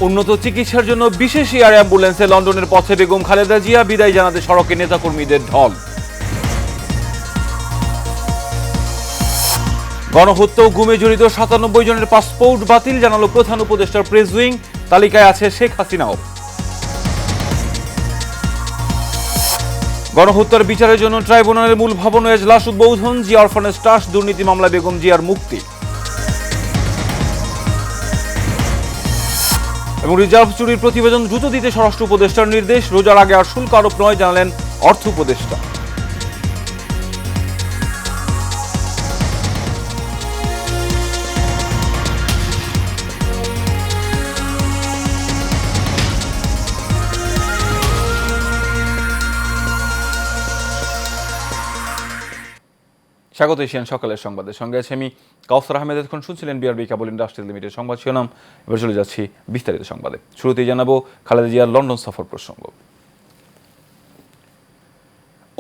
উন্নত চিকিৎসার জন্য বিশেষ এয়ার অ্যাম্বুলেন্সে লন্ডনের পথে বেগম খালেদা জিয়া, বিদায় জানাতে সড়কে নেতাকর্মীদের ঢল। গণহত্যা ও গুমে জড়িত ৯৭ জনের পাসপোর্ট বাতিল, জানালো প্রধান উপদেষ্টার প্রেস উইং। তালিকায় আছে শেখ হাসিনাও। গণহত্যার বিচারের জন্য ট্রাইব্যুনালের মূল ভবন ও এজলাস উদ্বোধন, জিয়া অরফানেজ ট্রাস্ট দুর্নীতি মামলায় বেগম জিয়ার মুক্তি। এবং রিজার্ভ চুরির প্রতিবেদন দ্রুত দিতে স্বরাষ্ট্র উপদেষ্টার নির্দেশ, রোজার আগে আর শুল্ক আরোপ নয়, জানালেন অর্থ উপদেষ্টা। স্বাগত এশিয়ান সকালের সংবাদের সঙ্গে আছে আমি কাউসার আহমেদ। এখন শুনছিলেন বিআরবি কেবল ইন্ডাস্ট্রিয়াল লিমিটেড সংবাদ শিরোনাম। এবার চলে যাচ্ছি বিস্তারিত সংবাদে। শুরুতেই জানাবো খালেদা জিয়ার লন্ডন সফর প্রসঙ্গ।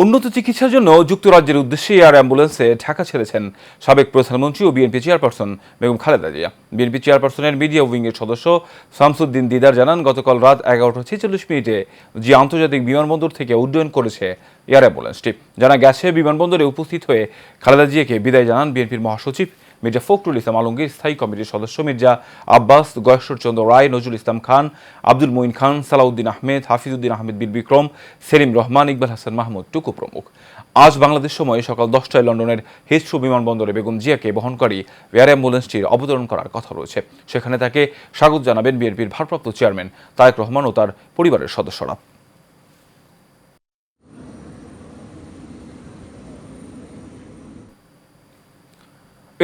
উন্নত চিকিৎসার জন্য যুক্তরাজ্যের উদ্দেশ্যে এয়ার অ্যাম্বুলেন্সে ঢাকা ছেড়েছেন সাবেক প্রধানমন্ত্রী ও BNP chairperson Begum Khaleda Zia. BNP চেয়ারপারসনের মিডিয়া উইংয়ের সদস্য শামসুদ্দিন দিদার জানান, গতকাল রাত 11টা 46 জিয়া আন্তর্জাতিক বিমানবন্দর থেকে উড্ডয়ন করেছে এয়ার অ্যাম্বুলেন্সটি। জানা গেছে, বিমানবন্দরে উপস্থিত হয়ে খালেদা জিয়াকে বিদায় জানান বিএনপির মহাসচিব মির্জা ফখরুল ইসলাম আলমগীর, স্থায়ী কমিটির সদস্য মির্জা আব্বাস, গয়েশ্বরচন্দ্র রায়, নজরুল ইসলাম খান, আব্দুল মঈন খান, সালাউদ্দিন আহমেদ, হাফিজউদ্দিন আহমেদ বীর বিক্রম, সেলিম রহমান, ইকবাল হাসান মাহমুদ টুকু প্রমুখ। আজ বাংলাদেশ সময়ে সকাল 10টায় লন্ডনের হিথ্রো বিমানবন্দরে বেগম জিয়াকে বহনকারী এয়ার অ্যাম্বুলেন্সটির অবতরণ করার কথা রয়েছে। সেখানে তাকে স্বাগত জানাবেন বিএনপির ভারপ্রাপ্ত চেয়ারম্যান তারেক রহমান ও তার পরিবারের সদস্যরা।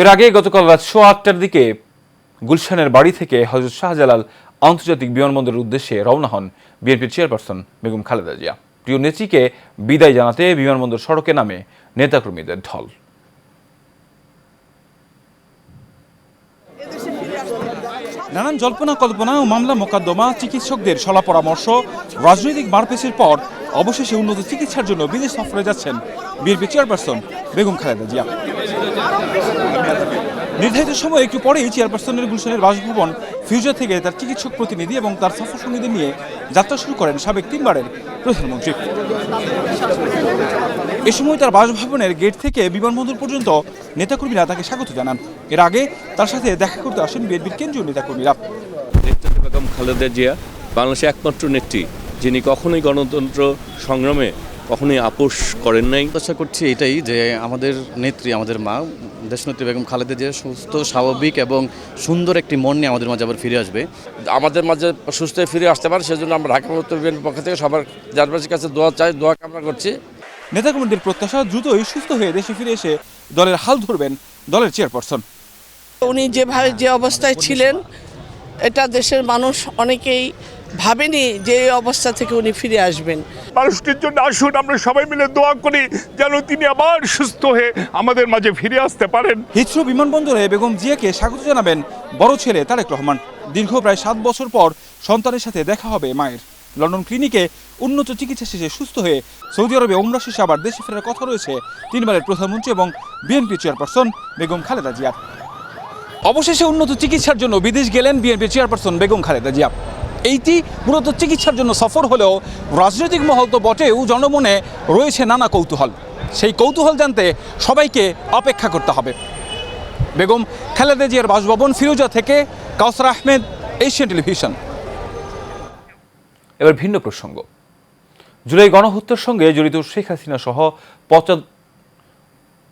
এর আগে গতকাল রাত 8:15টার দিকে গুলশানের বাড়ি থেকে হযরত শাহজালাল আন্তর্জাতিক বিমানবন্দরের উদ্দেশ্যে রওনা হন বিএনপির চেয়ারপারসন বেগম খালেদা জিয়া। প্রিয় নেত্রীকে বিদায় জানাতে বিমানবন্দর সড়কে নামে নেতাকর্মীদের ঢল। নানান জল্পনা কল্পনা ও মামলা মোকদ্দমা, চিকিৎসকদের সলা পরামর্শ, রাজনৈতিক মারপেচের পর অবশেষে উন্নত চিকিৎসার জন্য বিদেশ সফরে যাচ্ছেন বিএনপি চেয়ারপারসন বেগম খালেদা জিয়া। নির্ধারিত সময় একটু পরেই চেয়ারপারসনের গুলশানের বাসভবন ফিউচার থেকে তার চিকিৎসক প্রতিনিধি এবং তার সফর সঙ্গীদের নিয়ে যাত্রা শুরু করেন সাবেক 3বারের প্রধানমন্ত্রী। এ সময় তার বাসভবনের গেট থেকে বিমানবন্দর পর্যন্ত নেতাকর্মীরা তাকে স্বাগত জানান। এর আগে তার সাথে দেখা করতে আসেন বিএনপির কেন্দ্রীয় নেতাকর্মীরা। বেগম খালেদা জিয়া বাংলাদেশের একমাত্র নেত্রী যিনি কখনোই গণতন্ত্র সংগ্রামে কখনোই আপোষ করেন নাই। আশা করছি এটাই যে আমাদের নেত্রী, আমাদের মা দেশনেত্রী বেগম খালেদা জিয়া সুস্থ, স্বাভাবিক এবং সুন্দর একটি মন নিয়ে আমাদের মাঝে আবার ফিরে আসবে। আমাদের মাঝে সুস্থ ফিরে আসতে পারে, সেজন্য আমরা ঢাকা উত্তর বিএনপির পক্ষ থেকে সবার দেশবাসীর কাছে দোয়া কামনা করছি। নেতাকর্মীদের প্রত্যাশা, দ্রুতই সুস্থ হয়ে দেশে ফিরে এসে দলের হাল ধরবেন দলের চেয়ারপারসন। উনি যে অবস্থায় ছিলেন, এটা দেশের মানুষ অনেকেই ভাবেনি যে এই অবস্থা থেকে উনি ফিরে আসবেন। মানুষটির জন্য আসুন আমরা সবাই মিলে দোয়া করি যেন তিনি আবার সুস্থ হয়ে আমাদের মাঝে ফিরে আসতে পারেন। হিথ্রো বিমানবন্দরে বেগম জিয়াকে স্বাগত জানাবেন বড় ছেলে তারেক রহমান। দীর্ঘ প্রায় 7 বছর পর সন্তানের সাথে দেখা হবে মায়ের। লন্ডন ক্লিনিকে উন্নত চিকিৎসা শেষে সুস্থ হয়ে সৌদি আরবে ওমরা শেষে আবার দেশে ফেরার কথা রয়েছে 3বারের প্রধানমন্ত্রী এবং বিএনপি চেয়ারপারসন বেগম খালেদা জিয়ার। অবশেষে উন্নত চিকিৎসার জন্য বিদেশ গেলেন বিএনপি চেয়ারপারসন বেগম খালেদা জিয়া। এইটি মূলত চিকিৎসার জন্য সফর হলেও রাজনৈতিক মহল তো বটেও, জনমনে রয়েছে নানা কৌতূহল। সেই কৌতূহল জানতে সবাইকে অপেক্ষা করতে হবে। বেগম খালেদা জিয়ার বাসভবন ফিরোজা থেকে কাউসার আহমেদ, এশিয়ান টেলিভিশন। এবার ভিন্ন প্রসঙ্গ। জুলাই গণহত্যার সঙ্গে জড়িত শেখ হাসিনা সহ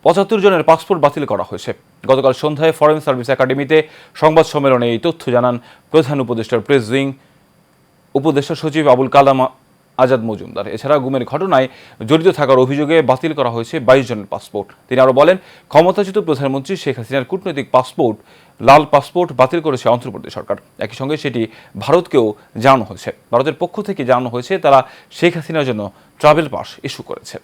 75 জনের পাসপোর্ট বাতিল করা হয়েছে। গতকাল সন্ধ্যায় ফরেন সার্ভিস একাডেমিতে সংবাদ সম্মেলনে এই তথ্য জানান প্রধান উপদেষ্টার প্রেস উইং উপদেষ্টা সচিব আবুল কালাম আজাদ মজুমদার। এছাড়া গুমের ঘটনায় জড়িত থাকার অভিযোগে বাতিল করা হয়েছে 22 জনের পাসপোর্ট। তিনি আরও বলেন, ক্ষমতাচ্যুত প্রধানমন্ত্রী শেখ হাসিনার কূটনৈতিক পাসপোর্ট, লাল পাসপোর্ট বাতিল করেছে অন্ধ্রপ্রদেশ সরকার। একই সঙ্গে সেটি ভারতকেও জানানো হয়েছে। ভারতের পক্ষ থেকে জানানো হয়েছে তারা শেখ হাসিনার জন্য ট্রাভেল পাস ইস্যু করেছে।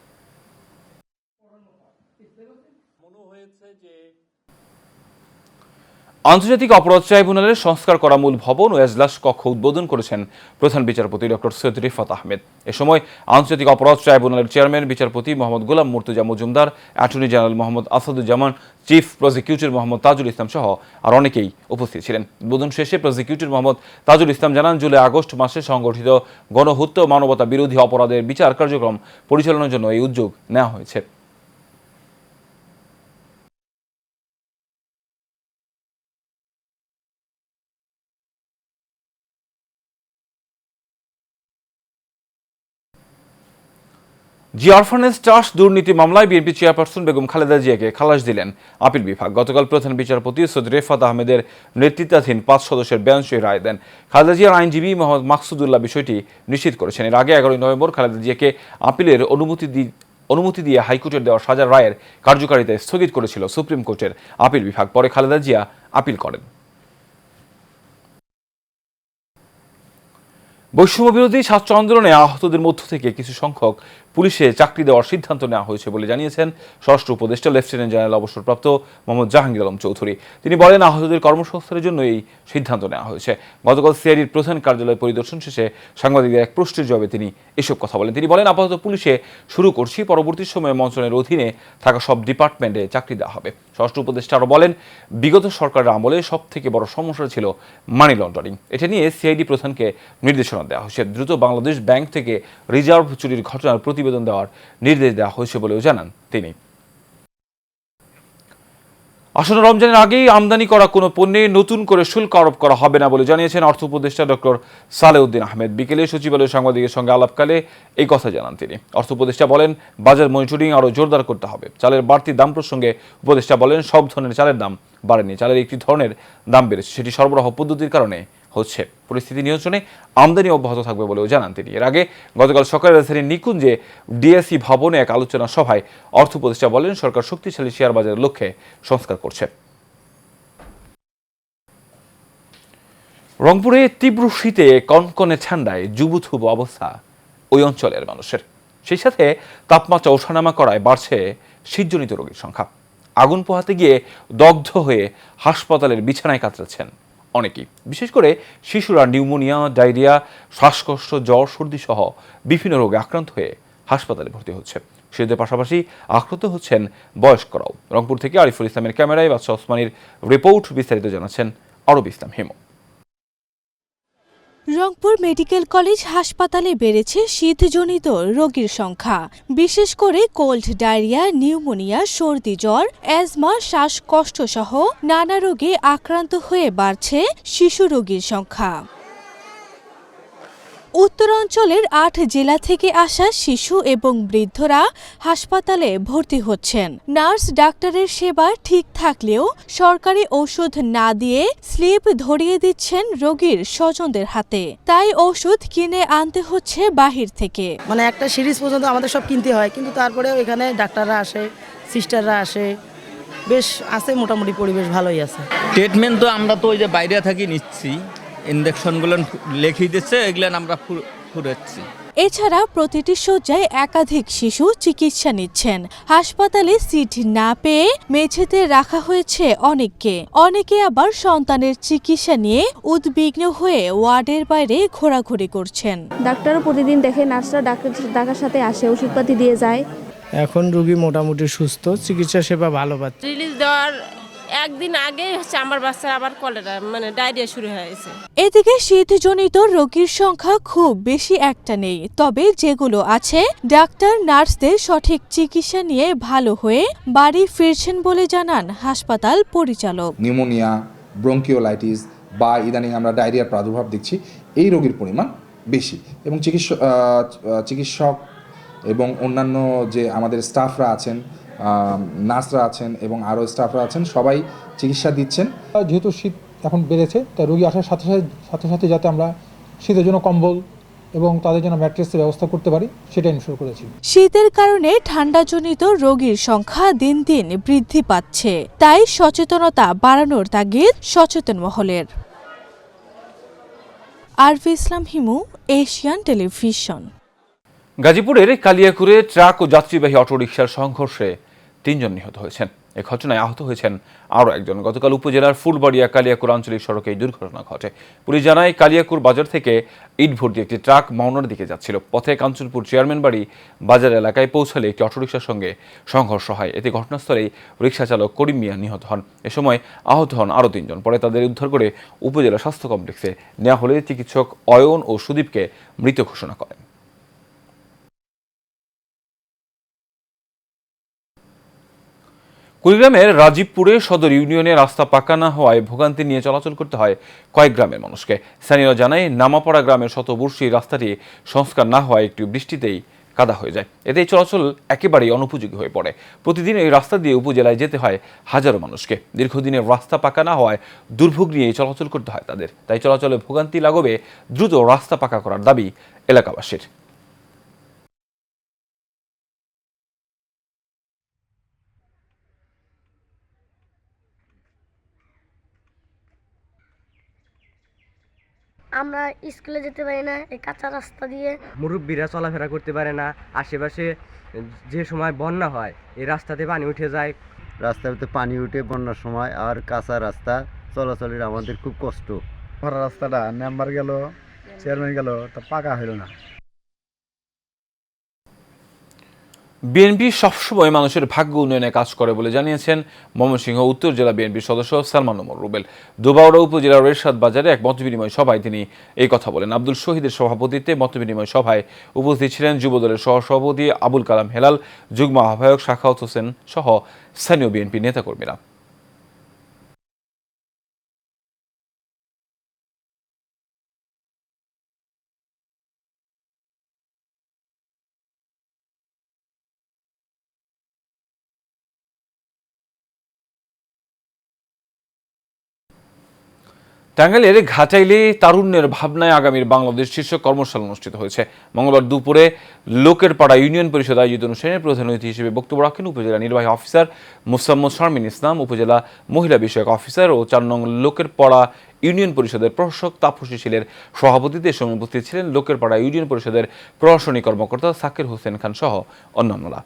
আন্তর্জাতিক অপরাধ ট্রাইব্যুনালের সংস্কার করা মূল ভবন ও এজলাস কক্ষ উদ্বোধন করেছেন প্রধান বিচারপতি ডক্টর সৈয়দ রিফাত আহমেদ। এ সময় আন্তর্জাতিক অপরাধ ট্রাইব্যুনালের চেয়ারম্যান বিচারপতি Mohammad Golam Murtaza Majumder, attorney general Mohammad Asaduzzaman, chief prosecutor Mohammad Tajul Islam সহ আর অনেকেই উপস্থিত ছিলেন। উদ্বোধন শেষে প্রসিকিউটর মোহাম্মদ তাজুল ইসলাম জানান, জুলাই আগস্ট মাসে সংগঠিত গণহত্যা ও মানবতা বিরোধী অপরাধের বিচার কার্যক্রম পরিচালনার জন্য এই উদ্যোগ নেওয়া হয়েছে। জি অরফানেজ ট্রাস্ট দুর্নীতি মামলায় বিএনপি চেয়ারপারসন বেগম খালেদা জিয়াকে খালাস দিলেন আপিল বিভাগ। গতকাল প্রধান বিচারপতি সৈয়দ রিফাত আহমেদের নেতৃত্বাধীন 5 সদস্যের বেঞ্চ এই রায় দেন। খালেদা জিয়ার আইনজীবী মোহাম্মদ মাকসুদুল্লাহ বিষয়টি নিশ্চিত করেছেন। এর আগে 11 নভেম্বর খালেদা জিয়াকে আপিলের অনুমতি দিয়ে হাইকোর্টের দেওয়া সাজার রায়ের কার্যকারিতা স্থগিত করেছিল সুপ্রিম কোর্টের আপিল বিভাগ। পরে খালেদা জিয়া আপিল করেন। বৈষম্য বিরোধী ছাত্র আন্দোলনে আহতদের মধ্য থেকে কিছু সংখ্যক পুলিশে চাকরি দেওয়ার সিদ্ধান্ত নেওয়া হয়েছে বলে জানিয়েছেন স্বরাষ্ট্র উপদেষ্টা লেফটেন্যান্ট জেনারেল অবসরপ্রাপ্ত মোহাম্মদ জাহাঙ্গীর আলম চৌধুরী। তিনি বলেন, আহতদের কর্মসংস্থানের জন্য এই সিদ্ধান্ত নেওয়া হয়েছে। গতকাল সিআইডির প্রধান কার্যালয় পরিদর্শন শেষে সাংবাদিকদের এক প্রশ্নের জবাবে তিনি এসব কথা বলেন। তিনি বলেন, আপাতত পুলিশে শুরু করছি, পরবর্তী সময়ে মন্ত্রণালয়ের অধীনে থাকা সব ডিপার্টমেন্টে চাকরি দেওয়া হবে। স্বরাষ্ট্র উপদেষ্টা আরও বলেন, বিগত সরকারের আমলে সব থেকে বড় সমস্যা ছিল মানি লন্ডারিং। এটা নিয়ে সিআইডি প্রধানকে নির্দেশনা দেওয়া হয়েছে। দ্রুত বাংলাদেশ ব্যাংক থেকে রিজার্ভ চুরির ঘটনার প্রতিবেদন দেওয়ার নির্দেশ দেওয়া হয়েছে বলেও জানান তিনি। আসন্ন রমজানের আগেই আমদানি করা কোনো পণ্যে নতুন করে শুল্ক আরোপ করা হবে না বলে জানিয়েছেন অর্থ উপদেষ্টা ডক্টর সালেউদ্দিন আহমেদ। বিকেলে সচিবালয়ে সাংবাদিকের সঙ্গে আলাপকালে এই কথা জানান তিনি। অর্থ উপদেষ্টা বলেন, বাজার মনিটরিং আরও জোরদার করতে হবে। চালের বাড়তি দাম প্রসঙ্গে উপদেষ্টা বলেন, সব ধরনের চালের দাম বাড়েনি, চালের একটি ধরনের দাম বেড়েছে, সেটি সরবরাহ পদ্ধতির কারণে হচ্ছে। পরিস্থিতি নিয়ন্ত্রণে আমদানি অব্যাহত থাকবে বলেও জানান তিনি। এর আগে গতকাল সকালে রাজধানীর নিকুঞ্জে ডিএসি ভবনে এক আলোচনা সভায় অর্থ উপদেষ্টা বলেন, সরকার শক্তিশালী শেয়ার বাজারের লক্ষ্যে সংস্কার করছে। রংপুরে তীব্র শীতে কনকনে ঠান্ডায় জুবুথুবু অবস্থা ওই অঞ্চলের মানুষের। সেই সাথে তাপমাত্রা ওঠানামা করায় বাড়ছে শীতজনিত রোগীর সংখ্যা। আগুন পোহাতে গিয়ে দগ্ধ হয়ে হাসপাতালের বিছানায় কাতরাচ্ছেন অনেকেই। বিশেষ করে শিশুরা নিউমোনিয়া, ডায়রিয়া, শ্বাসকষ্ট, জ্বর, সর্দি সহ বিভিন্ন রোগে আক্রান্ত হয়ে হাসপাতালে ভর্তি হচ্ছে। শিশুদের পাশাপাশি আক্রান্ত হচ্ছেন বয়স্করাও। রংপুর থেকে আরিফুল ইসলামের ক্যামেরায় বাদশা ওসমানীর রিপোর্ট। বিস্তারিত জানাচ্ছেন আরব ইসলাম হিমু। রংপুর মেডিকেল কলেজ হাসপাতালে বেড়েছে শীতজনিত রোগীর সংখ্যা। বিশেষ করে কোল্ড, ডায়রিয়া, নিউমোনিয়া, সর্দি, জ্বর, অ্যাজমা, শ্বাসকষ্ট সহ নানা রোগে আক্রান্ত হয়ে বাড়ছে শিশু রোগীর সংখ্যা। উত্তরাঞ্চলের 8 জেলা থেকে আসা শিশু এবং বৃদ্ধরা হাসপাতালে ভর্তি হচ্ছেন। নার্স ডাক্তারের সেবা ঠিক থাকলেও সরকারি ঔষধ না দিয়ে স্লিপ ধরিয়ে দিচ্ছেন রোগীর স্বজনদের হাতে। তাই ওষুধ কিনে আনতে হচ্ছে বাহির থেকে। মানে একটা সিরিজ পর্যন্ত আমাদের সব কিনতে হয়, কিন্তু তারপরেও এখানে ডাক্তাররা আসে, সিস্টাররা আসে, বেশ আছে, মোটামুটি পরিবেশ ভালোই আছে। ট্রিটমেন্ট তো আমরা তো ওই যে বাইরে থাকি নিচ্ছি, ইনজেকশনগুলো লিখিয়ে দিচ্ছে, এগুলো আমরা ফুরাচ্ছি। এছাড়া প্রতিটি শয্যায় একাধিক শিশু চিকিৎসা নিচ্ছেন। হাসপাতালে সিট না পেয়ে মেঝেতে রাখা হয়েছে অনেককে। অনেকে আবার সন্তানের চিকিৎসা নিয়ে উদ্বিগ্ন হয়ে ওয়ার্ডের বাইরে ঘোরাঘুরি করছেন। ডাক্তারও প্রতিদিন দেখে, নার্সরা ডাকার সাথে আসে, ওষুধপাতি দিয়ে যায়। এখন রোগী মোটামুটি সুস্থ, চিকিৎসা সেবা ভালো পাচ্ছে। রিলিজ দেওয়ার একদিন আগে আমার বাচ্চার আবার কলেরা ডায়রিয়া শুরু হয়েছে। এদিকে শীতজনিত রোগীর সংখ্যা খুব বেশি একটা নেই, তবে যেগুলো আছে ডাক্তার নার্সদের সঠিক চিকিৎসা নিয়ে ভালো হয়ে বাড়ি ফিরছেন বলে জানান হাসপাতাল পরিচালক। নিউমোনিয়া, ব্রঙ্কিওলাইটিস বা ইদানিং আমরা ডায়রিয়ার প্রাদুর্ভাব দেখছি, এই রোগীর পরিমাণ বেশি এবং চিকিৎসক এবং অন্যান্য যে আমাদের স্টাফরা আছেন, নার্সরা আছেন এবং আরও স্টাফরা আছেন, সবাই চিকিৎসা দিচ্ছেন। যেহেতু শীত এখন বেড়েছে, তাই রোগী আসার সাথে সাথে যাতে আমরা শীতের জন্য কম্বল এবং তাদের জন্য ম্যাট্রেসের ব্যবস্থা করতে পারি, সেটা ইনশিওর করেছি। শীতের কারণে ঠান্ডাজনিত রোগীর সংখ্যা দিন দিন বৃদ্ধি পাচ্ছে, তাই সচেতনতা বাড়ানোর তাগিদ সচেতন মহলের। আরবি ইসলাম হিমু, এশিয়ান টেলিভিশন। গাজীপুরের কালিয়াকুরে ট্রাক ও যাত্রীবাহী অটোরিকশার সংঘর্ষে 3 জন নিহত হয়েছেন। এ ঘটনায় আহত হয়েছেন আরও একজন। গতকাল উপজেলার ফুলবাড়িয়া কালিয়াকুর আঞ্চলিক সড়কে এই দুর্ঘটনা ঘটে। পুলিশ জানায় কালিয়াকুর বাজার থেকে ইট ভর্তি একটি ট্রাক মাওনার দিকে যাচ্ছিল। পথে কাঞ্চনপুর চেয়ারম্যান বাড়ি বাজার এলাকায় পৌঁছালে একটি অটোরিকশার সঙ্গে সংঘর্ষ হয়। এতে ঘটনাস্থলেই রিকশা চালক করিম মিয়া নিহত হন। এ সময় আহত হন আরও 3 জন। পরে তাদের উদ্ধার করে উপজেলা স্বাস্থ্য কমপ্লেক্সে নেওয়া হলে চিকিৎসক অয়ন ও সুদীপকে মৃত ঘোষণা করেন। কুড়িগ্রামের রাজীবপুরে সদর ইউনিয়নে রাস্তা পাকা না হওয়ায় ভোগান্তি নিয়ে চলাচল করতে হয় কয়েক গ্রামের মানুষকে। স্থানীয়রা জানায় নামাপাড়া গ্রামের শতবর্ষী রাস্তাটি সংস্কার না হওয়ায় একটু বৃষ্টিতেই কাদা হয়ে যায়। এতে চলাচল একেবারেই অনুপযোগী হয়ে পড়ে। প্রতিদিন এই রাস্তা দিয়ে উপজেলায় যেতে হয় হাজারো মানুষকে। দীর্ঘদিনের রাস্তা পাকা না হওয়ায় দুর্ভোগ নিয়েই চলাচল করতে হয় তাদের। তাই চলাচলে ভোগান্তি লাঘবে দ্রুত রাস্তা পাকা করার দাবি এলাকাবাসীর। আমরা স্কুলে যেতে পারি না এই কাঁচা রাস্তা দিয়ে। মুরব্বীরা চলাফেরা করতে পারে না। আশেপাশে যে সময় বন্যা হয় এই রাস্তাতে পানি উঠে যায়। রাস্তাতে পানি উঠে বন্যার সময়, আর কাঁচা রাস্তা চলাচলের আমাদের খুব কষ্ট। ভরা রাস্তাটা মেম্বার গেল, চেয়ারম্যান গেল, তা পাকা হইল না। বিএনপি সবসময় মানুষের ভাগ্য উন্নয়নে কাজ করে বলে জানিয়েছেন ময়মনসিংহ উত্তর জেলা বিএনপির সদস্য সালমান ওমর রুবেল। দুবাউড়া উপজেলার এরশাদ বাজারে এক মতবিনিময় সভায় তিনি এই কথা বলেন। আব্দুল শহীদের সভাপতিত্বে মতবিনিময় সভায় উপস্থিত ছিলেন যুবদলের সহসভাপতি আবুল কালাম হেলাল, যুগ্ম আহ্বায়ক শাখাওয়াত হোসেন সহ স্থানীয় বিএনপি নেতাকর্মীরা। টাঙ্গাইলের ঘাটাইলে তারুণ্যের ভাবনায় আগামীর বাংলাদেশ শীর্ষক কর্মশালা অনুষ্ঠিত হয়েছে। মঙ্গলবার দুপুরে লোকের পাড়া ইউনিয়ন পরিষদ আয়োজিত অনুষ্ঠানে প্রধান অতিথি হিসেবে বক্তব্য রাখেন উপজেলা নির্বাহী অফিসার মোসাম্মদ শারমিন ইসলাম, উপজেলা মহিলা বিষয়ক অফিসার ও 4 নং লোকের পাড়া ইউনিয়ন পরিষদের প্রশাসক তাপসী শীলের সভাপতিত্বে সময় উপস্থিত ছিলেন লোকের পাড়া ইউনিয়ন পরিষদের প্রশাসনিক কর্মকর্তা সাকির হোসেন খান সহ অন্যান্যরা।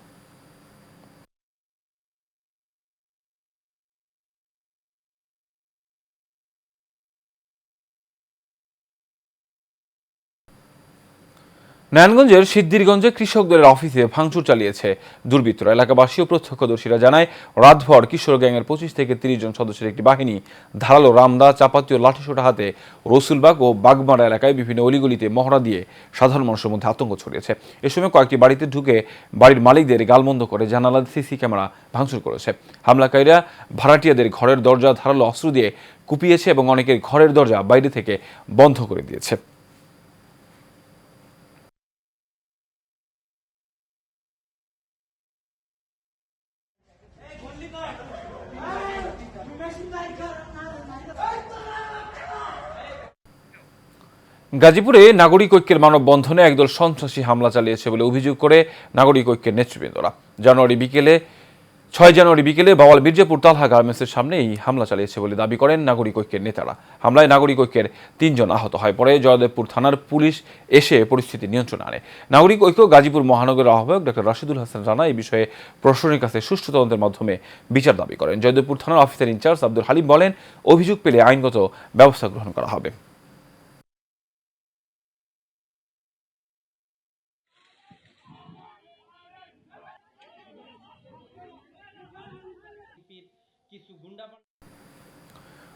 নারায়ণগঞ্জের সিদ্ধিরগঞ্জে কৃষকদের অফিসে ভাঙচুর চালিয়েছে দুর্বৃত্তরা। এলাকাবাসী ও প্রত্যক্ষদর্শীরা জানায় রাতভর কিশোর গ্যাংয়ের 25 থেকে 30 জন সদস্যের একটি বাহিনী ধারালো রামদা, চাপাতি ও লাঠিসোঁটা হাতে রসুলবাগ ও বাগমারা এলাকায় বিভিন্ন অলিগলিতে মহড়া দিয়ে সাধারণ মানুষের মধ্যে আতঙ্ক ছড়িয়েছে। এ সময় কয়েকটি বাড়িতে ঢুকে বাড়ির মালিকদের গালমন্দ করে জানালা সিসি ক্যামেরা ভাঙচুর করেছে। হামলাকারীরা ভাড়াটিয়াদের ঘরের দরজা ধারালো অস্ত্র দিয়ে কুপিয়েছে এবং অনেকের ঘরের দরজা বাইরে থেকে বন্ধ করে দিয়েছে। গাজীপুরে নাগরিক ঐক্যের মানববন্ধনে একদল সন্ত্রাসী হামলা চালিয়েছে বলে অভিযোগ করে নাগরিক ঐক্যের নেতৃবৃন্দরা 6 জানুয়ারি বিকেলে বাওয়াল মির্জাপুর তালহা গার্মেন্টসের সামনে এই হামলা চালিয়েছে বলে দাবি করেন নাগরিক ঐক্যের নেতারা। হামলায় নাগরিক ঐক্যের 3 জন আহত হয়। পরে জয়দেবপুর থানার পুলিশ এসে পরিস্থিতি নিয়ন্ত্রণে আনে। নাগরিক ঐক্য গাজীপুর মহানগরের আহ্বায়ক ডক্টর রাশিদুল হাসান রানা এই বিষয়ে প্রশাসনের কাছে সুষ্ঠু তদন্তের মাধ্যমে বিচার দাবি করেন। জয়দেবপুর থানার অফিসার ইনচার্জ আব্দুল হালিম বলেন, অভিযোগ পেলে আইনগত ব্যবস্থা গ্রহণ করা হবে।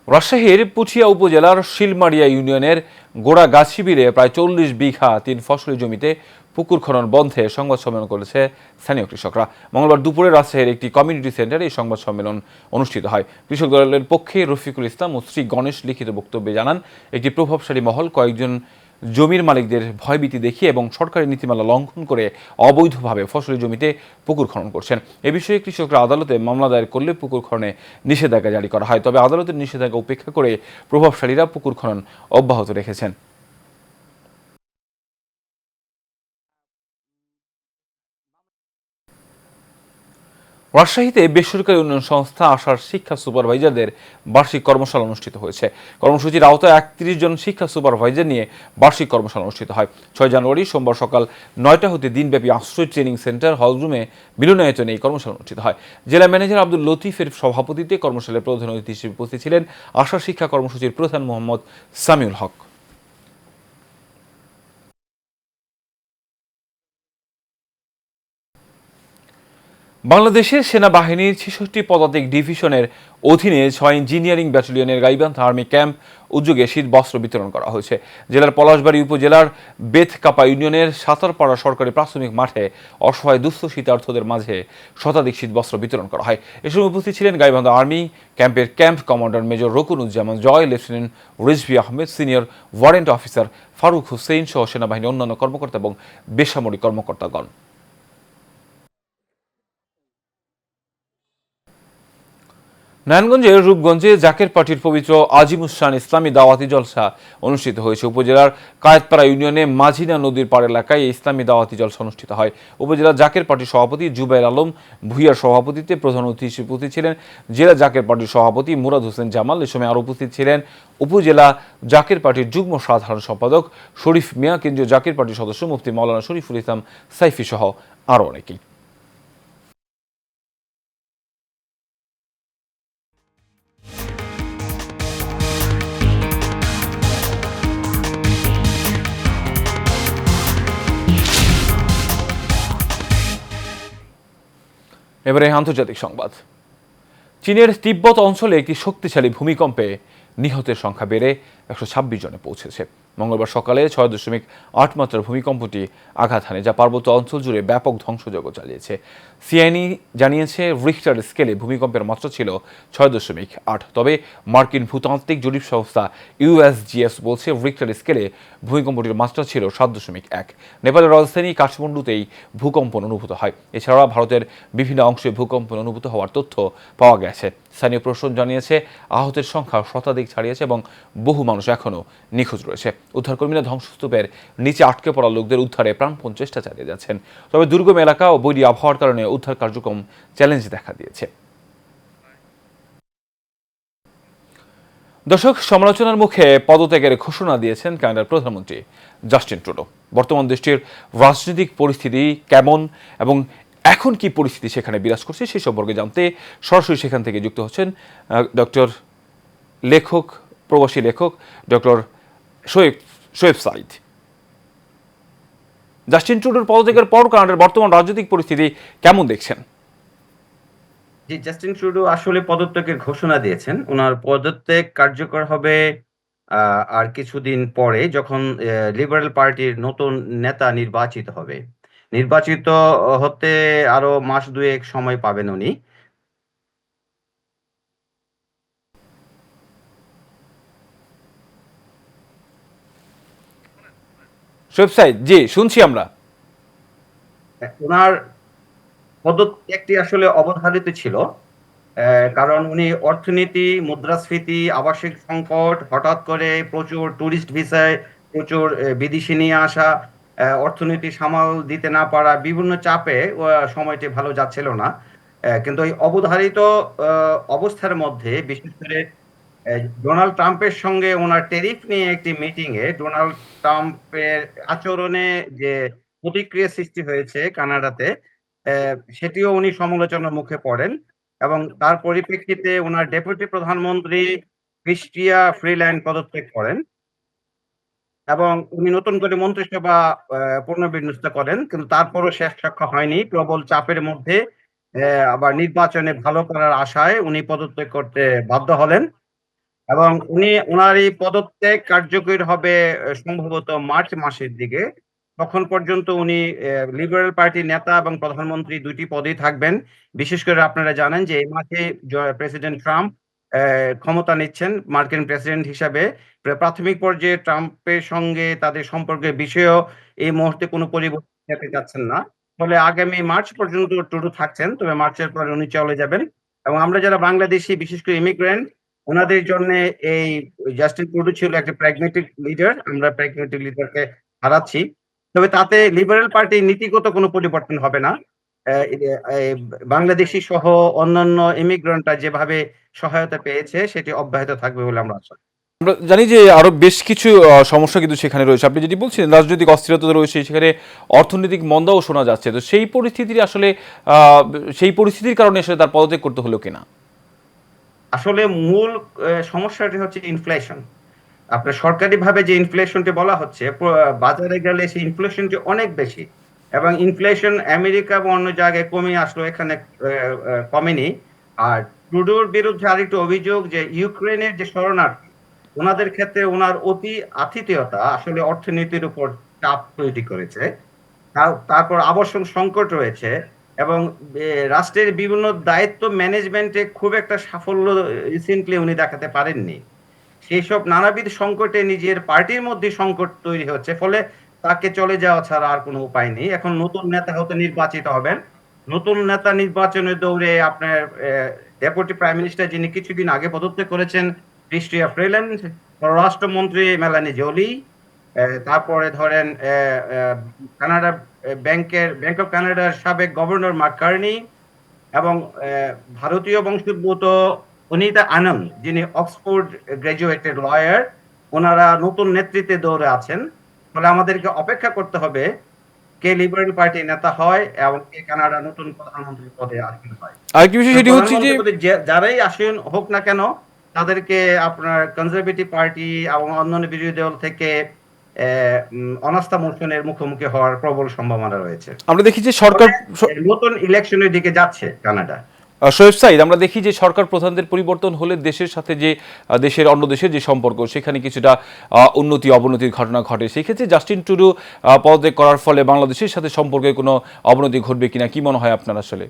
রাজশাহীর পুঠিয়া উপজেলার শিলমারিয়া ইউনিয়নের গোড়াগাছ শিবিরে প্রায় 40 বিঘা 3 ফসলি জমিতে পুকুর খনন বন্ধে সংবাদ সম্মেলন করেছে স্থানীয় কৃষকরা। মঙ্গলবার দুপুরে রাজশাহীর একটি কমিউনিটি সেন্টারে এই সংবাদ সম্মেলন অনুষ্ঠিত হয়। কৃষক দলের পক্ষে রফিকুল ইসলাম ও শ্রী গণেশ লিখিত বক্তব্যে জানান, একটি প্রভাবশালী মহল কয়েকজন জমির মালিকদের ভয়ভীতি দেখিয়ে এবং সরকারি নীতিমালা লঙ্ঘন করে অবৈধভাবে ফসলি জমিতে পুকুর খনন করছেন। এ বিষয়ে কৃষকরা আদালতে মামলা দায়ের করলে পুকুর খননে নিষেধাজ্ঞা জারি করা হয়। তবে আদালতের নিষেধাজ্ঞা উপেক্ষা করে প্রভাবশালীরা পুকুর খনন অব্যাহত রেখেছেন। রাজশাহীতে বেসরকারি উন্নয়ন সংস্থা আশার শিক্ষা সুপারভাইজারদের বার্ষিক কর্মশালা অনুষ্ঠিত হয়েছে। কর্মসূচির আওতায় ৩১ জন শিক্ষা সুপারভাইজার নিয়ে বার্ষিক কর্মশালা অনুষ্ঠিত হয়। ৬ জানুয়ারি সোমবার সকাল ৯টা হতে দিনব্যাপী আশ্রয় ট্রেনিং সেন্টার হলরুমে মিলনায়তনে এই কর্মশালা অনুষ্ঠিত হয়। জেলা ম্যানেজার আব্দুল লতিফের সভাপতিত্বে কর্মশালায় প্রধান অতিথি হিসেবে উপস্থিত ছিলেন আশা শিক্ষা কর্মসূচির প্রধান মোহাম্মদ সামিউল হক। বাংলাদেশের সেনাবাহিনীর ৬৬ পদাতিক ডিভিশনের অধীনে ৬ ইঞ্জিনিয়ারিং ব্যাটালিয়নের গাইবান্ধা আর্মি ক্যাম্প উদ্যোগে শীত বস্ত্র বিতরণ করা হয়েছে। জেলার পলাশবাড়ী উপজেলার বেতকাপা ইউনিয়নের সাতারপাড়া সরকারি প্রাথমিক মাঠে অসহায় দুস্থ শীতার্থদের মাঝে শতাধিক শীত বস্ত্র বিতরণ করা হয়। এ সময় উপস্থিত ছিলেন গাইবান্ধা আর্মি ক্যাম্পের camp commander major Rokunuzzaman Joy, lieutenant Rizvi Ahmed, senior warrant officer Faruk Hossain সহ সেনাবাহিনীর অন্যান্য কর্মকর্তা এবং বেসামরিক কর্মকর্তাগণ। নারায়ণগঞ্জের রূপগঞ্জে জাকের পার্টির পবিত্র আজিমুসান ইসলামী দাওয়াতি জলসা অনুষ্ঠিত হয়েছে। উপজেলার কায়েতপাড়া ইউনিয়নে মাঝিনা নদীর পাড় এলাকায় এই ইসলামী দাওয়াতি জলসা অনুষ্ঠিত হয়। উপজেলা জাকের পার্টির সভাপতি জুবাইর আলম ভুইয়ার সভাপতিত্বে প্রধান অতিথি হিসেবে উপস্থিত ছিলেন জেলা জাকের পার্টির সভাপতি মুরাদ হোসেন জামাল। এ সময় আরও উপস্থিত ছিলেন উপজেলা জাকের পার্টির যুগ্ম সাধারণ সম্পাদক শরীফ মিয়া, কেন্দ্রীয় জাকের পার্টির সদস্য মুফতি মাওলানা শরীফুল ইসলাম সাইফি সহ আরও অনেকেই। এবারে আন্তর্জাতিক সংবাদ। চীনের তিব্বত অঞ্চলে একটি শক্তিশালী ভূমিকম্পে নিহতের সংখ্যা বেড়ে ১২৬ জনে পৌঁছেছে। মঙ্গলবার সকালে ৬.৮ মাত্রার ভূমিকম্পটি আঘাত হানে, যা পার্বত্য অঞ্চল জুড়ে ব্যাপক ধ্বংসযজ্ঞ চালিয়েছে। সিআইএনই জানিয়েছে রিখটার স্কেলে ভূমিকম্পের মাত্রা ছিল ৬.৮। তবে মার্কিন ভূতাত্ত্বিক জরিপ সংস্থা ইউএসজিএস বলছে রিখটার স্কেলে ভূমিকম্পটির মাত্রা ছিল ৭.১। নেপালের রাজধানী কাঠমান্ডুতেই ভূকম্পন অনুভূত হয়। এছাড়া ভারতের বিভিন্ন অংশে ভূকম্পন অনুভূত হওয়ার তথ্য পাওয়া গেছে। স্থানীয় প্রশাসন জানিয়েছে আহতের সংখ্যা শতাধিক ছাড়িয়েছে এবং বহু মানুষ এখনও নিখোঁজ রয়েছে। উদ্ধারকর্মীরা ধ্বংসস্তূপের নিচে আটকে পড়া লোকদের উদ্ধারে প্রাণপণ চেষ্টা চালিয়ে যাচ্ছেন। তবে দুর্গম এলাকা ও বৈরী আবহাওয়ার কারণে উদ্ধার কার্যক্রম চ্যালেঞ্জ দেখা দিয়েছে। দর্শক, সমালোচনার মুখে পদত্যাগের ঘোষণা দিয়েছেন কানাডার প্রধানমন্ত্রী জাস্টিন ট্রুডো। বর্তমান দেশটির রাজনৈতিক পরিস্থিতি কেমন এবং এখন কি পরিস্থিতি সেখানে বিরাজ করছে সেই সম্পর্কে জানতে সরাসরি সেখান থেকে যুক্ত হচ্ছেন প্রবাসী লেখক ডক্টর শোয়েব সাইদ। জাস্টিন ট্রুডোর পদত্যাগের পর কানাডার বর্তমান রাজনৈতিক পরিস্থিতি কেমন দেখছেন? জি, জাস্টিন ট্রুডো আসলে পদত্যাগের ঘোষণা দিয়েছেন। ওনার পদত্যাগ কার্যকর হবে আর কিছুদিন পরে, যখন লিবারেল পার্টির নতুন নেতা নির্বাচিত হবে। নির্বাচিত হতে আরো মাস দুয়েক সময় পাবেন উনি। শোয়েব সাইদ জি, শুনছি আমরা। ওনার পদত্যাগটি আসলে অবধারিত ছিল, কারণ উনি অর্থনীতি, মুদ্রাস্ফীতি, আবাসিক সংকট, হঠাৎ করে প্রচুর ট্যুরিস্ট ভিসায় প্রচুর বিদেশি নিয়ে আসা, অর্থনীতি সামাল দিতে না পারা, বিভিন্ন চাপে সময়টি ভালো যাচ্ছিল না। কিন্তু এই অবধারিত অবস্থার মধ্যে বিশেষ করে ডোনাল্ড ট্রাম্পের সঙ্গে ওনার ট্যারিফ নিয়ে একটি মিটিংয়ে ডোনাল্ড ট্রাম্পের আচরণে যে প্রতিক্রিয়া সৃষ্টি হয়েছে কানাডাতে, সেটিও উনি সমালোচনার মুখে পড়েন এবং তার পরিপ্রেক্ষিতে ওনার ডেপুটি প্রধানমন্ত্রী ক্রিস্টিয়া ফ্রিল্যান্ড পদত্যাগ করেন এবং উনি নতুন করে মন্ত্রিসভা পুনর্বিন্যস্ত করেন। কিন্তু তারপরও শেষ রক্ষা হয়নি। প্রবল চাপের মধ্যে আবার নির্বাচনে ভালো করার আশায় উনি পদত্যাগ করতে বাধ্য হলেন এবং ওনার এই পদত্যাগ কার্যকর হবে সম্ভবত মার্চ মাসের দিকে। তখন পর্যন্ত উনি লিবারেল পার্টির নেতা এবং প্রধানমন্ত্রী দুটি পদেই থাকবেন। বিশেষ করে আপনারা জানেন যে এই মাসে প্রেসিডেন্ট ট্রাম্প ক্ষমতা নিচ্ছেন মার্কিন প্রেসিডেন্ট হিসাবে। প্রাথমিক পর্যায়ে ট্রাম্পের সঙ্গে তাদের সম্পর্কের বিষয়েও এই মুহূর্তে কোনো পরিবর্তন দেখতে যাচ্ছেন না। ফলে আগামী মার্চ পর্যন্ত ট্রুডো থাকছেন, তবে মার্চের পরে উনি চলে যাবেন। এবং আমরা যারা বাংলাদেশি, বিশেষ করে ইমিগ্রেন্ট, ওনাদের জন্য এই জাস্টিন ট্রুডো ছিল একটা প্র্যাগমেটিক লিডার। আমরা প্র্যাগমেটিক লিডারকে হারাচ্ছি। তবে তাতে লিবারেল পার্টির নীতিগত কোনো পরিবর্তন হবে না। বাংলাদেশি সহ অন্যান্য ইমিগ্রেন্টরা যেভাবে সহায়তা পেয়েছে সেটি অব্যাহত থাকবে বলে আমরা আশা করি। আমরা জানি যে আরো বেশ কিছু সমস্যা কিন্তু সেখানে রয়েছে। আপনি যেটি বলছেন রাজনৈতিক অস্থিরতা রয়েছে, সেখানে অর্থনৈতিক মন্দাও শোনা যাচ্ছে। তো সেই পরিস্থিতির আসলে সেই পরিস্থিতির কারণে আসলে তার পদত্যাগ করতে হলো কিনা? আসলে মূল সমস্যাটি হচ্ছে ইনফ্লেশন। আপনার সরকারিভাবে যে ইনফ্লেশনটি বলা হচ্ছে, বাজারে গেলে সেই ইনফ্লেশনটি অনেক বেশি, এবং ইনফ্লেশন আমেরিকা বা অন্য জায়গায় কমে আসলো, এখানে কমেনি। আর ট্রুডোর বিরুদ্ধে আরেকটি অভিযোগ যে ইউক্রেনের যে শরণার্থী, ওনাদের ক্ষেত্রে ওনার অতি আতিথেয়তা আসলে অর্থনীতির উপর চাপ তৈরি করেছে। তারপর আবাসন সংকট রয়েছে, এবং রাষ্ট্রের বিভিন্ন দায়িত্ব ম্যানেজমেন্টে খুব একটা সাফল্য রিসেন্টলি উনি দেখাতে পারেননি। সেই সব নানাবিধ সংকটে নিজের পার্টির মধ্যে সংকট তৈরি হচ্ছে, ফলে তাকে চলে যাওয়া ছাড়া আর কোনো উপায় নেই। এখন নতুন নেতা হতে নির্বাচিত হবেন। নতুন নেতা নির্বাচনের দৌড়ে আপনার ডেপুটি প্রাইম মিনিস্টার যিনি কিছুদিন আগে পদত্যাগ করেছেন, ক্রিস্টিয়া ফ্রেল্যান্ড, পররাষ্ট্রমন্ত্রী মেলানি জোলি, তারপরে ধরেন কানাডা ব্যাংক অফ কানাডার সাবেক গভর্নর মার্ক কার্নি, এবং ভারতীয় বংশোদ্ভূত অনিতা আনন্দ যিনি অক্সফোর্ড গ্রাজুয়েটেড লয়ার, ওনারা নতুন নেতৃত্বে দৌড়ে আছেন। ফলে আমাদেরকে অপেক্ষা করতে হবে কে লিবারেল পার্টি নেতা হয় এবং কে কানাডা নতুন প্রধানমন্ত্রী পদে আসীন হয়। আরেকটি বিষয় সেটি হচ্ছে যে যারাই আসীন হোক না কেন, তাদেরকে আপনার কনজারভেটিভ পার্টি এবং অন্যান্য বিরোধী দল থেকে অনাস্থা মোশনের মুখোমুখি হওয়ার প্রবল সম্ভাবনা রয়েছে। আমরা দেখি যে সরকার নতুন ইলেকশনের দিকে যাচ্ছে কানাডা। শোয়েব সাইদ, আমরা দেখি যে সরকার প্রধানদের পরিবর্তন হলে দেশের সাথে যে দেশের অন্য দেশের যে সম্পর্ক, সেখানে কিছুটা উন্নতি অবনতির ঘটনা ঘটে। সেই ক্ষেত্রে জাস্টিন ট্রুডো পদত্যাগ করার ফলে বাংলাদেশের সাথে সম্পর্কে কোনো অবনতি ঘটবে কিনা, কি মনে হয় আপনার? আসলে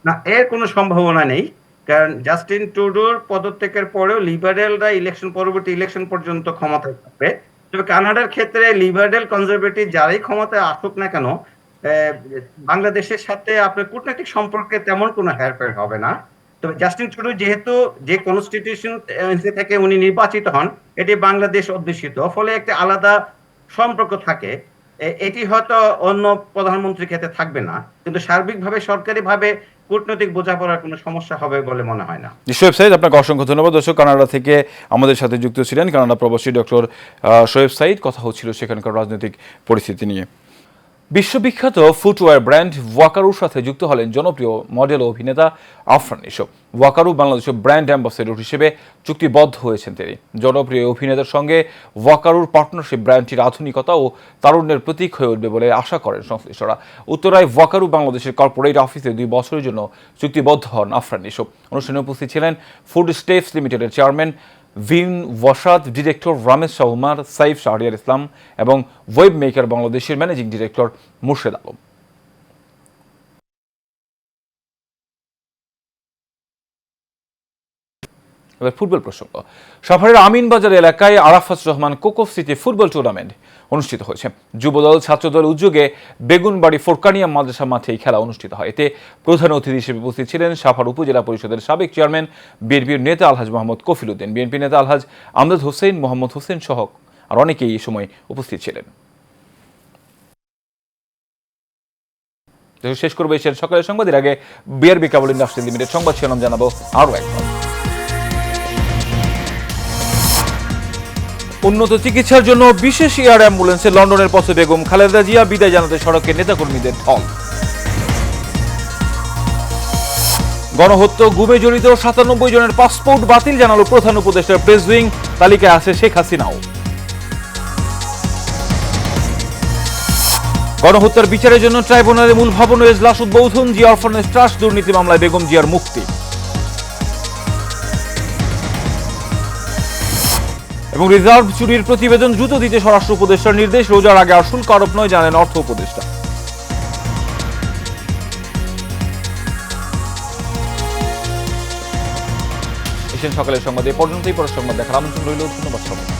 না, এর কোনো সম্ভাবনা নেই, কারণ জাস্টিন ট্রুডোর পদত্যাগের পরেও লিবারেলরা পরবর্তী ইলেকশন পর্যন্ত ক্ষমতায় থাকবে। তবে কানাডার ক্ষেত্রে লিবারেল কনজারভেটিভ যারাই ক্ষমতায় আসুক না কেন, বাংলাদেশের সাথে আপনার কূটনৈতিক সম্পর্কে তেমন কোনো হেরফের হবে না। তবে জাস্টিন ট্রুডো যেহেতু যে কনস্টিটিউশন থেকে উনি নির্বাচিত হন, এটি বাংলাদেশ অধ্যুষিত, ফলে একটা আলাদা সম্পর্ক থাকে। এটি হয়তো অন্য প্রধানমন্ত্রীর ক্ষেত্রে থাকবে না, কিন্তু সার্বিকভাবে সরকারিভাবে কূটনৈতিক বোঝাপড়ার কোনো সমস্যা হবে বলে মনে হয় না। শোয়েব সাইদ, আপনাকে অসংখ্য ধন্যবাদ। দর্শক, কানাডা থেকে আমাদের সাথে যুক্ত ছিলেন কানাডা প্রবাসী ডক্টর শোয়েব সাইদ। কথা হচ্ছিল সেখানকার রাজনৈতিক পরিস্থিতি নিয়ে। বিশ্ববিখ্যাত ফুটওয়্যার ব্র্যান্ড ওয়াকারুর সাথে যুক্ত হলেন জনপ্রিয় মডেল ও অভিনেতা আফরান নিশো। ওয়াকারু বাংলাদেশের ব্র্যান্ড অ্যাম্বাসেডর হিসেবে চুক্তিবদ্ধ হয়েছেন তিনি। জনপ্রিয় অভিনেতার সঙ্গে ওয়াকারুর পার্টনারশিপ ব্র্যান্ডটির আধুনিকতা ও তারুণ্যের প্রতীক হয়ে উঠবে বলে আশা করেন সংশ্লিষ্টরা। উত্তরায় ওয়াকারু বাংলাদেশের কর্পোরেট অফিসে 2 বছরের জন্য চুক্তিবদ্ধ হন আফরান নিশো। অনুষ্ঠানে উপস্থিত ছিলেন ফুড স্টেপস লিমিটেডের চেয়ারম্যান ভিন ওয়াসাদ, ডিরেক্টর রামেশ শাহমার, সাইফ শাহরিয়ার ইসলাম এবং ওয়েব মেকার বাংলাদেশের ম্যানেজিং ডিরেক্টর মুর্শেদ আলম। এবার ফুটবল প্রসঙ্গ। সাভারের আমিনবাজার এলাকায় আরাফাত রহমান কোকফ সিটি ফুটবল টুর্নামেন্ট অনুষ্ঠিত হয়েছে। যুবদল ছাত্রদল উদ্যোগে বেগুনবাড়ি ফোরকানিয়া মাদ্রাসা মাঠে এই খেলা অনুষ্ঠিত হয়। এতে প্রধান অতিথি হিসেবে উপস্থিত ছিলেন সাভার উপজেলা পরিষদের সাবেক চেয়ারম্যান বিএনপির নেতা আলহাজ মোহাম্মদ কফিল উদ্দিন, বিএনপি নেতা আলহাজ আমদাদ হোসেন, মোহাম্মদ হোসেন সহ আর অনেকেই এই সময় উপস্থিত ছিলেন। শেষ করবো এশিয়ার সকালের সংবাদ। এর আগে বিআরবি কেবল ইন্ডাস্ট্রি লিমিটেড সংবাদ শিরোনাম জানাবো আরও একবার। উন্নত চিকিৎসার জন্য বিশেষ এয়ার অ্যাম্বুলেন্সে লন্ডনের পথে বেগম খালেদা জিয়া, বিদায় জানাতে সড়কে নেতাকর্মীদের ঢল। গণহত্যা গুমে জড়িত 97 জনের পাসপোর্ট বাতিল জানালো প্রধান উপদেষ্টার প্রেস উইং। তালিকায় আছে শেখ হাসিনাও। গণহত্যার বিচারের জন্য ট্রাইব্যুনালের মূল ভবন ও এজলাস উদ্বোধন। জিয়া অরফানেজ ট্রাস্ট দুর্নীতি মামলায় বেগম জিয়ার মুক্তি। এবং রিজার্ভ চুরির প্রতিবেদন দ্রুত দিতে স্বরাষ্ট্র উপদেষ্টার নির্দেশ। রোজার আগে আর শুল্ক আরোপ নয়, জানেন অর্থ উপদেষ্টা। এশিয়ান সকালের সংবাদ এ পর্যন্তই। পরের সংবাদ দেখার আমন্ত্রণ রইল। ধন্যবাদ সবাই।